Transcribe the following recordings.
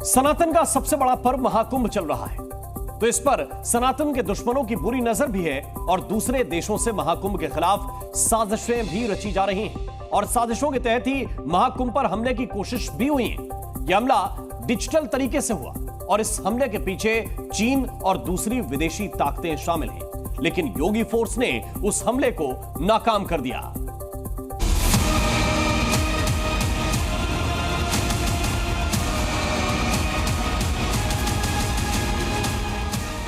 सनातन का सबसे बड़ा पर्व महाकुंभ चल रहा है, तो इस पर सनातन के दुश्मनों की बुरी नजर भी है और दूसरे देशों से महाकुंभ के खिलाफ साजिशें भी रची जा रही हैं और साजिशों के तहत ही महाकुंभ पर हमले की कोशिश भी हुई है। यह हमला डिजिटल तरीके से हुआ और इस हमले के पीछे चीन और दूसरी विदेशी ताकतें शामिल हैं, लेकिन योगी फोर्स ने उस हमले को नाकाम कर दिया।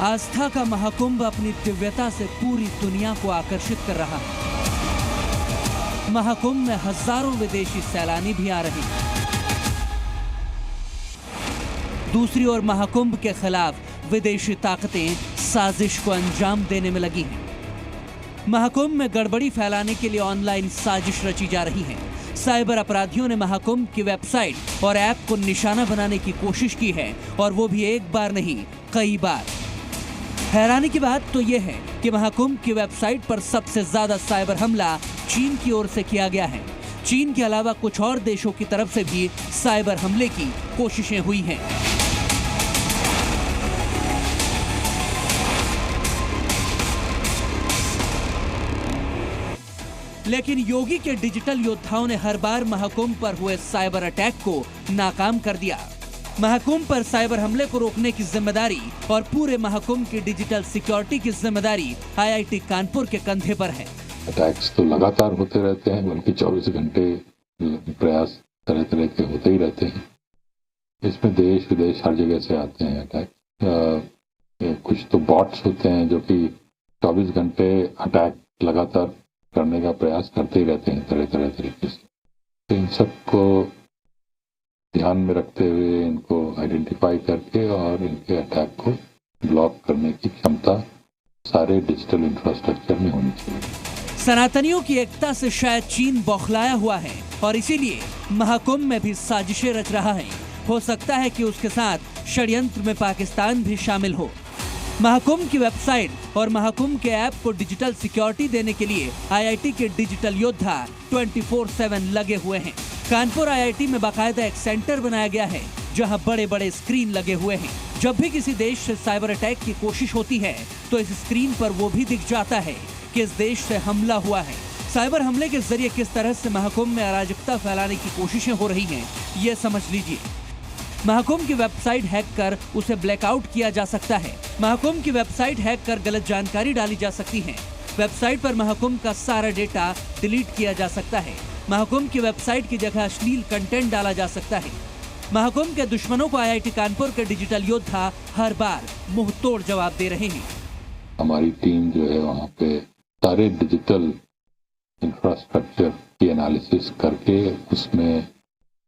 आस्था का महाकुंभ अपनी दिव्यता से पूरी दुनिया को आकर्षित कर रहा है। महाकुंभ में हजारों विदेशी सैलानी भी आ रहे हैं। दूसरी ओर महाकुंभ के खिलाफ विदेशी ताकतें साजिश को अंजाम देने में लगी हैं। महाकुंभ में गड़बड़ी फैलाने के लिए ऑनलाइन साजिश रची जा रही है। साइबर अपराधियों ने महाकुंभ की वेबसाइट और ऐप को निशाना बनाने की कोशिश की है और वो भी एक बार नहीं, कई बार। हैरानी की बात तो यह है कि महाकुंभ की वेबसाइट पर सबसे ज्यादा साइबर हमला चीन की ओर से किया गया है। चीन के अलावा कुछ और देशों की तरफ से भी साइबर हमले की कोशिशें हुई हैं। लेकिन योगी के डिजिटल योद्धाओं ने हर बार महाकुंभ पर हुए साइबर अटैक को नाकाम कर दिया। महाकुंभ पर साइबर हमले को रोकने की जिम्मेदारी और पूरे महाकुंभ की डिजिटल सिक्योरिटी की जिम्मेदारी आईआईटी कानपुर के कंधे पर है। अटैक्स तो लगातार होते रहते हैं, बल्कि 24 घंटे प्रयास तरह तरह के होते ही रहते हैं। इसमें देश विदेश हर जगह से आते हैं अटैक। कुछ तो बॉट्स होते हैं जो कि 24 घंटे अटैक लगातार करने का प्रयास करते ही रहते हैं तरह तरह तरीके से। तो इन सबको ध्यान में रखते हुए इनको आइडेंटिफाई करके और इनके अटैक को ब्लॉक करने की क्षमता सारे डिजिटल इंफ्रास्ट्रक्चर में होनी चाहिए। सनातनियों की एकता से शायद चीन बौखलाया हुआ है और इसीलिए महाकुंभ में भी साजिशें रच रहा है। हो सकता है कि उसके साथ षड्यंत्र में पाकिस्तान भी शामिल हो। महाकुंभ की वेबसाइट और महाकुंभ के ऐप को डिजिटल सिक्योरिटी देने के लिए आईआईटी के डिजिटल योद्धा 24/7 लगे हुए हैं। कानपुर आईआईटी में बाकायदा एक सेंटर बनाया गया है जहां बड़े बड़े स्क्रीन लगे हुए हैं। जब भी किसी देश से साइबर अटैक की कोशिश होती है तो इस स्क्रीन पर वो भी दिख जाता है कि इस देश से हमला हुआ है। साइबर हमले के जरिए किस तरह से महाकुंभ में अराजकता फैलाने की कोशिशें हो रही हैं, ये समझ लीजिए। महाकुंभ की वेबसाइट हैक कर उसे ब्लैकआउट किया जा सकता है। महाकुंभ की वेबसाइट हैक कर गलत जानकारी डाली जा सकती है। वेबसाइट पर महाकुंभ का सारा डेटा डिलीट किया जा सकता है। महाकुंभ की वेबसाइट की जगह अश्लील कंटेंट डाला जा सकता है। महाकुंभ के दुश्मनों को आईआईटी कानपुर के डिजिटल योद्धा हर बार मुंह तोड़ जवाब दे रहे हैं। हमारी टीम जो है वहाँ पे सारे डिजिटल इंफ्रास्ट्रक्चर की एनालिसिस करके उसमें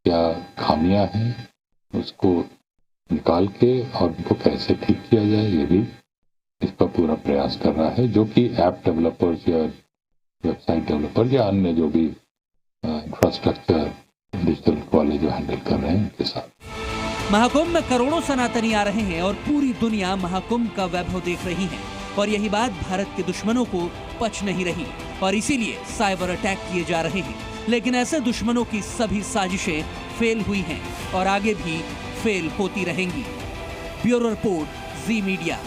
क्या खामियां हैं उसको निकाल के और उनको कैसे ठीक किया जाए ये भी इसका पूरा प्रयास कर रहा है, जो कि ऐप डेवलपर्स या वेबसाइट डेवलपर या अन्य जो भी इंफ्रास्ट्रक्चर डिजिटल वाले जो हैंडल कर रहे हैं उनके साथ। महाकुंभ में करोड़ों सनातनी आ रहे हैं और पूरी दुनिया महाकुंभ का वैभव देख रही है और यही बात भारत के दुश्मनों को पच नहीं रही और इसीलिए साइबर अटैक किए जा रहे हैं। लेकिन ऐसे दुश्मनों की सभी साजिशें फेल हुई हैं और आगे भी फेल होती रहेंगी। ब्यूरो रिपोर्ट, जी मीडिया।